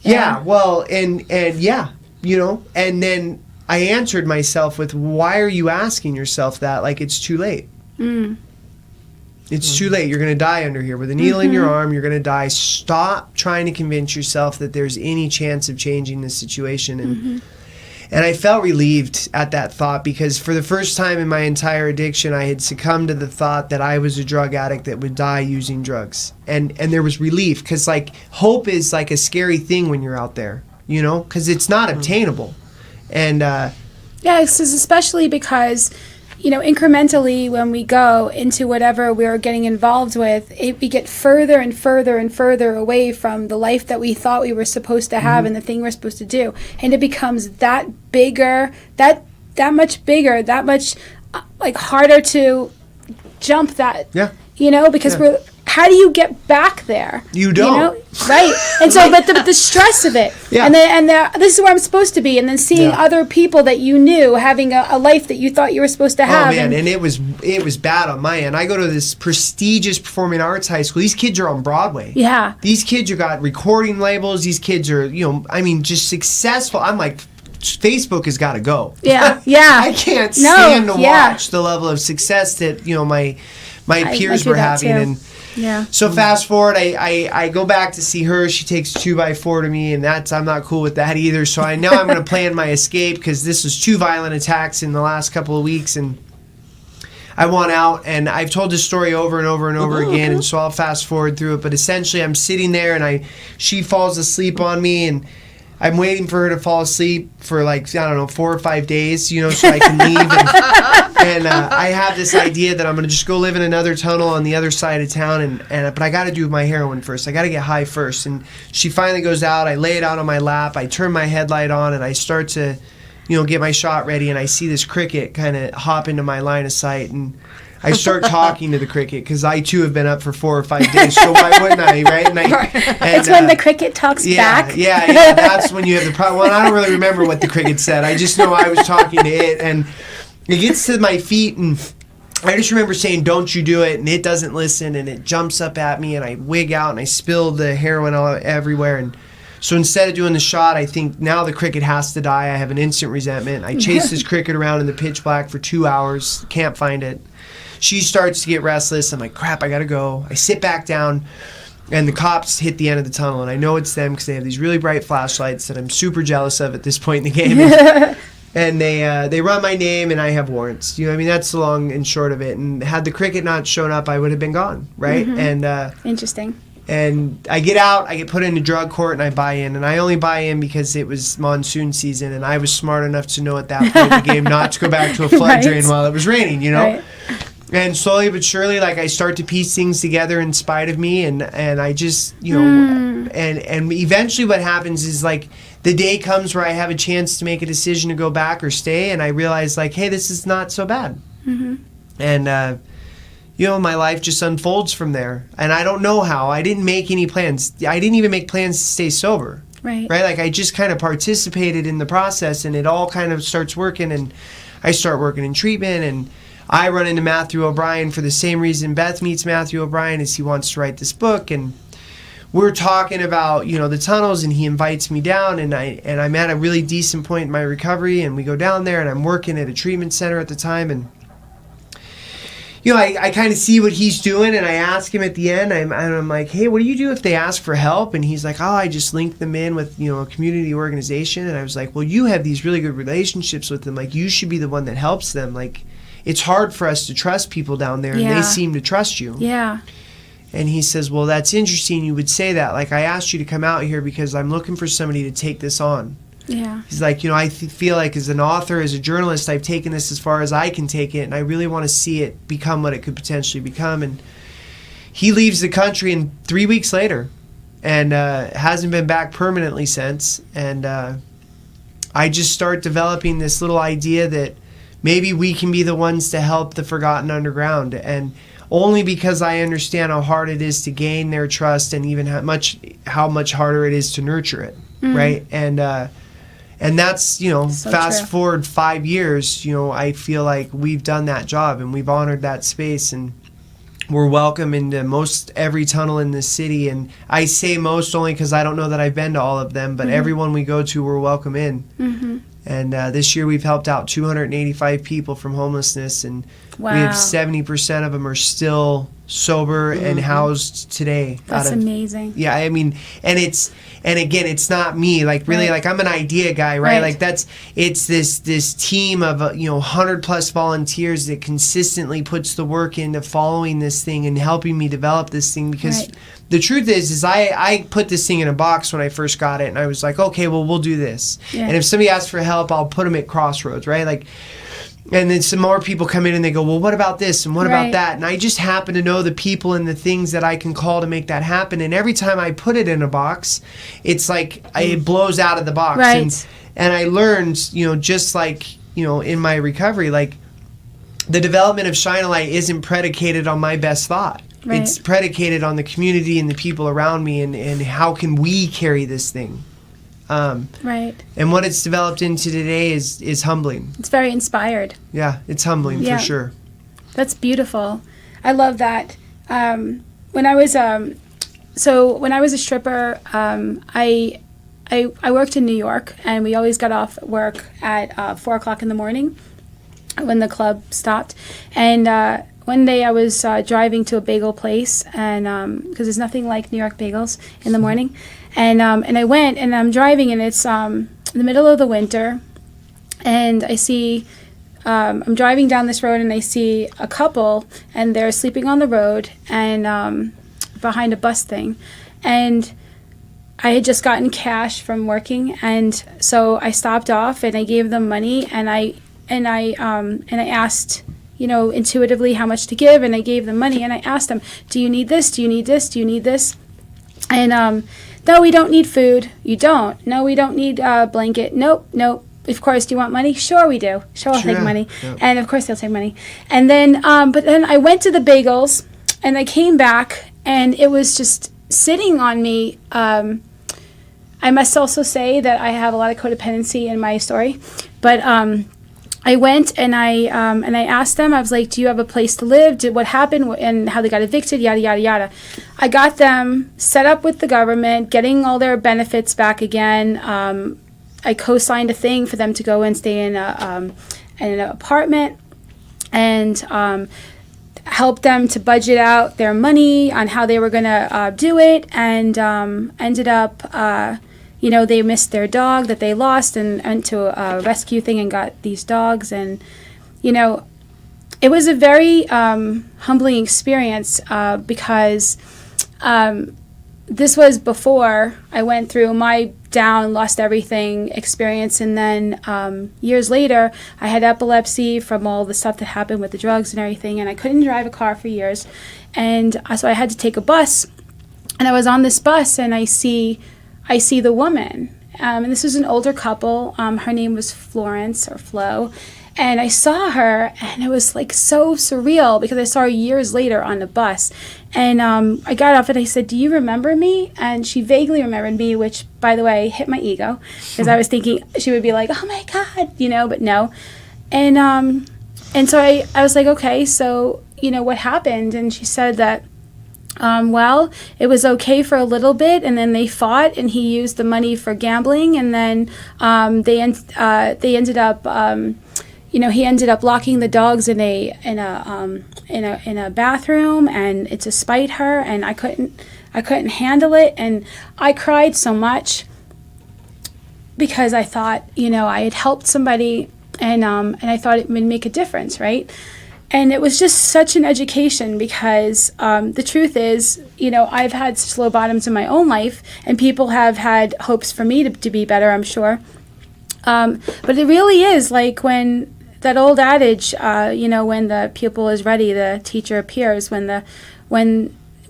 Yeah, well, and and then I answered myself with, why are you asking yourself that? It's too late. It's too late. You're going to die under here with a needle in your arm. You're going to die. Stop trying to convince yourself that there's any chance of changing this situation. And I felt relieved at that thought, because for the first time in my entire addiction, I had succumbed to the thought that I was a drug addict that would die using drugs. And there was relief, because hope is a scary thing when you're out there, because it's not obtainable. And especially because incrementally when we go into whatever we're getting involved with, we get further and further and further away from the life that we thought we were supposed to have and the thing we're supposed to do, and it becomes that bigger, that much bigger, that much harder to jump that. Because how do you get back there? You don't. Right. And so, but the stress of it, and this is where I'm supposed to be, and then seeing other people that you knew having a life that you thought you were supposed to have. Oh man, and it was bad on my end. I go to this prestigious performing arts high school. These kids are on Broadway. Yeah. These kids have got recording labels. These kids are, just successful. I'm like, Facebook has got to go. Yeah. I can't stand to watch the level of success that my peers were having. And so fast forward, I go back to see her. She takes a 2x4 to me, and I'm not cool with that either. So I'm going to plan my escape, because this was 2 violent attacks in the last couple of weeks, and I want out. And I've told this story over and over and over again, and so I'll fast forward through it. But essentially, I'm sitting there, and she falls asleep on me, and I'm waiting for her to fall asleep for 4 or 5 days, so I can leave. And I have this idea that I'm going to just go live in another tunnel on the other side of town, but I got to do my heroin first. I got to get high first. And she finally goes out. I lay it out on my lap. I turn my headlight on, and I start to, get my shot ready. And I see this cricket kind of hop into my line of sight, and I start talking to the cricket, because I too have been up for 4 or 5 days. So why wouldn't I, right? And it's when the cricket talks back. Yeah. That's when you have the problem. Well, I don't really remember what the cricket said. I just know I was talking to it, and it gets to my feet, and I just remember saying, "Don't you do it," and it doesn't listen, and it jumps up at me, and I wig out, and I spill the heroin all everywhere. And so instead of doing the shot, I think now the cricket has to die. I have an instant resentment. I chase this cricket around in the pitch black for 2 hours, can't find it. She starts to get restless. I'm like, crap, I gotta go. I sit back down, and the cops hit the end of the tunnel, and I know it's them because they have these really bright flashlights that I'm super jealous of at this point in the game. And they run my name, and I have warrants. You know what I mean? That's the long and short of it. And had the cricket not shown up, I would have been gone, right? And Interesting. And I get out, I get put into drug court, and I buy in. And I only buy in because it was monsoon season, and I was smart enough to know at that point in the game not to go back to a flood drain while it was raining, you know? Right. And slowly but surely, like, I start to piece things together in spite of me, and I just, you know, and eventually what happens is, like, the day comes where I have a chance to make a decision to go back or stay, and I realize, like, hey, this is not so bad. And, you know, my life just unfolds from there. And I don't know how. I didn't make any plans. I didn't even make plans to stay sober. Right. Like, I just kind of participated in the process, and it all kind of starts working, and I start working in treatment, and I run into Matthew O'Brien for the same reason Beth meets Matthew O'Brien, is he wants to write this book, and we're talking about, you know, the tunnels, and he invites me down, and I'm at a really decent point in my recovery, and we go down there, and I'm working at a treatment center at the time, and you know, I kind of see what he's doing, and I ask him at the end, I'm like, hey, what do you do if they ask for help? And he's like, oh, I just link them in with, you know, a community organization. And I was like, well, you have these really good relationships with them. Like, you should be the one that helps them. Like, it's hard for us to trust people down there, and they seem to trust you. Yeah. And he says, well, that's interesting you would say that. Like, I asked you to come out here because I'm looking for somebody to take this on. Yeah. He's like, you know, I feel like as an author, as a journalist, I've taken this as far as I can take it, and I really want to see it become what it could potentially become. And he leaves the country, and 3 weeks later, and hasn't been back permanently since. And I just start developing this little idea that maybe we can be the ones to help the forgotten underground, and only because I understand how hard it is to gain their trust, and even how much harder it is to nurture it, right? And that's, you know, So fast true. forward 5 years, you know, I feel like we've done that job, and we've honored that space, and we're welcome into most every tunnel in this city. And I say most only because I don't know that I've been to all of them, but everyone we go to, we're welcome in. And this year we've helped out 285 people from homelessness, and we have 70% of them are still sober and housed today. That's amazing. Yeah, I mean, and again, it's not me. Like, really, like, I'm an idea guy, right? Like, it's this team of, you know, 100+ volunteers that consistently puts the work into following this thing and helping me develop this thing, because the truth is I put this thing in a box when I first got it, and I was like, okay, well, we'll do this. And if somebody asks for help, I'll put them at crossroads, right? Like, and then some more people come in and they go, well, what about this and what about that? And I just happen to know the people and the things that I can call to make that happen. And every time I put it in a box, it's like it blows out of the box. And I learned, you know, just like, you know, in my recovery, like, the development of Shine a Light isn't predicated on my best thought. It's predicated on the community and the people around me, and how can we carry this thing. And what it's developed into today is humbling. It's very inspired. Yeah, it's humbling for sure. That's beautiful. I love that. When I was a stripper, I worked in New York, and we always got off work at 4 o'clock in the morning when the club stopped. And one day I was driving to a bagel place, and because there's nothing like New York bagels in the morning. And I went, and I'm driving, and it's the middle of the winter, and I see, I'm driving down this road, and I see a couple, and they're sleeping on the road, and behind a bus thing, and I had just gotten cash from working, and so I stopped off, and I gave them money, and I asked, you know, intuitively how much to give, and I gave them money, and I asked them, do you need this? Do you need this? Do you need this? And no, we don't need food. You don't. No, we don't need a blanket. Nope. Of course, do you want money? Sure, we do. Sure, I'll take money. Yeah. And of course, they'll take money. And then, but then I went to the bagels, and I came back, and it was just sitting on me. I must also say that I have a lot of codependency in my story, but I went and I asked them. I was like, "Do you have a place to live? What happened and how they got evicted? Yada yada yada." I got them set up with the government, getting all their benefits back again. I co-signed a thing for them to go and stay in an apartment, and helped them to budget out their money on how they were going to do it, and ended up, they missed their dog that they lost and went to a rescue thing and got these dogs. And, it was a very humbling experience because this was before I went through my down, lost everything experience. And then years later, I had epilepsy from all the stuff that happened with the drugs and everything. And I couldn't drive a car for years. And so I had to take a bus. And I was on this bus and I see the woman. And this was an older couple. Her name was Florence or Flo. And I saw her, and it was like so surreal because I saw her years later on the bus. And I got off and I said, "Do you remember me?" And she vaguely remembered me, which, by the way, hit my ego because I was thinking she would be like, "Oh my God," but no. And so I was like, "Okay, so what happened?" And she said that, well, it was okay for a little bit, and then they fought, and he used the money for gambling, and then they ended up. He ended up locking the dogs in a bathroom, and it's to spite her, and I couldn't handle it, and I cried so much because I thought, I had helped somebody, and I thought it would make a difference, right? And it was just such an education because the truth is, I've had such low bottoms in my own life, and people have had hopes for me to be better, I'm sure. But it really is like when that old adage, when the pupil is ready, the teacher appears. When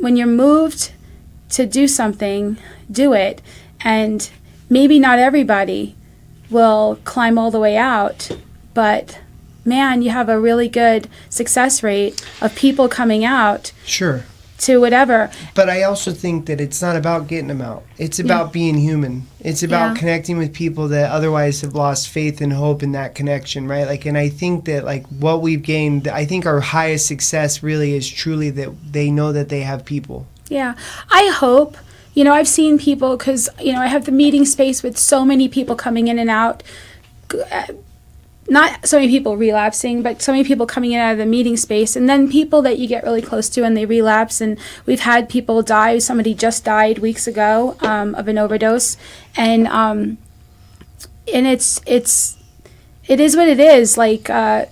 you're moved to do something, do it. And maybe not everybody will climb all the way out, but man, you have a really good success rate of people coming out. Sure. To whatever. But I also think that it's not about getting them out. It's about being human. It's about connecting with people that otherwise have lost faith and hope in that connection, right? And I think that what we've gained, I think our highest success really is truly that they know that they have people. Yeah. I hope, I've seen people because, I have the meeting space with so many people coming in and out. Not so many people relapsing, but so many people coming in out of the meeting space, and then people that you get really close to and they relapse. And we've had people die. Somebody just died weeks ago of an overdose, and it is what it is. But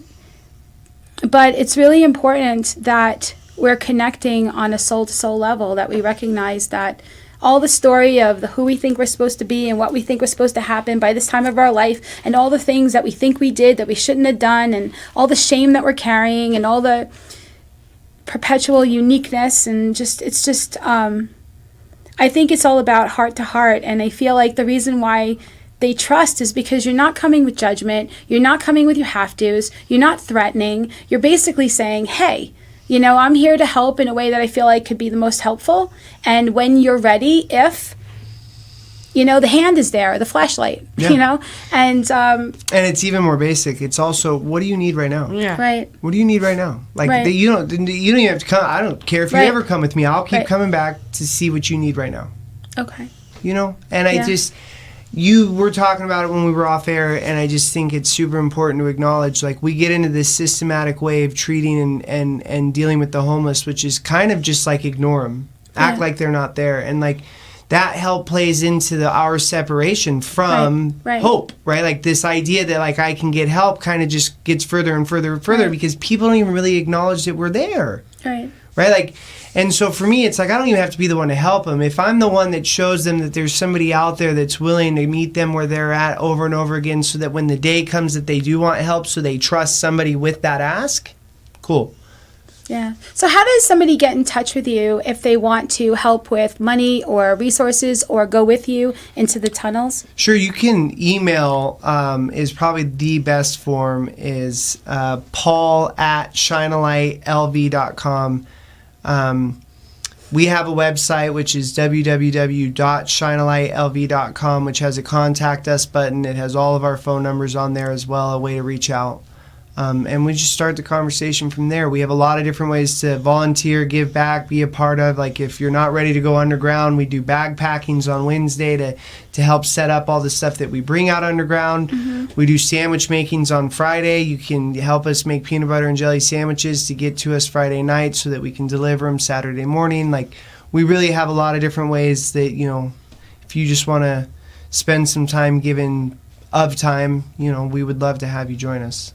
it's really important that we're connecting on a soul-to-soul level. That we recognize that all the story of who we think we're supposed to be and what we think was supposed to happen by this time of our life, and all the things that we think we did that we shouldn't have done, and all the shame that we're carrying, and all the perpetual uniqueness, and I think it's all about heart to heart. And I feel like the reason why they trust is because you're not coming with judgment, you're not coming with your have-tos, you're not threatening, you're basically saying, hey, I'm here to help in a way that I feel like could be the most helpful. And when you're ready, if, the hand is there, the flashlight, and it's even more basic. It's also, what do you need right now? Yeah. Right. What do you need right now? You don't even have to come. I don't care if you ever come with me. I'll keep coming back to see what you need right now. Okay. And I just, you were talking about it when we were off air, and I just think it's super important to acknowledge, we get into this systematic way of treating and dealing with the homeless, which is kind of just ignore them, act like they're not there. And that help plays into our separation from hope, right? This idea that I can get help kind of just gets further and further and further because people don't even really acknowledge that we're there. Right? And so for me, it's I don't even have to be the one to help them. If I'm the one that shows them that there's somebody out there that's willing to meet them where they're at over and over again, so that when the day comes that they do want help, so they trust somebody with that ask, cool. Yeah. So how does somebody get in touch with you if they want to help with money or resources or go with you into the tunnels? Sure. You can email, is probably the best form, is paul@shinealightlv.com. We have a website, which is www.shinealightlv.com, which has a contact us button. It has all of our phone numbers on there as well, a way to reach out. And we just start the conversation from there. We have a lot of different ways to volunteer, give back, be a part of. Like if you're not ready to go underground, we do bag packings on Wednesday to help set up all the stuff that we bring out underground. We do sandwich makings on Friday. You can help us make peanut butter and jelly sandwiches to get to us Friday night so that we can deliver them Saturday morning. Like we really have a lot of different ways that, you know, if you just want to spend some time giving of time, you know, we would love to have you join us.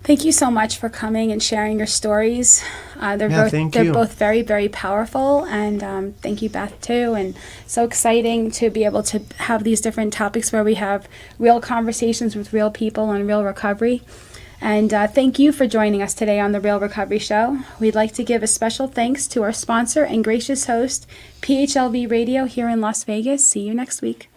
Thank you so much for coming and sharing your stories. They're both very, very powerful, and thank you, Beth, too. And so exciting to be able to have these different topics where we have real conversations with real people on real recovery. And thank you for joining us today on the Real Recovery Show. We'd like to give a special thanks to our sponsor and gracious host, PHLV Radio here in Las Vegas. See you next week.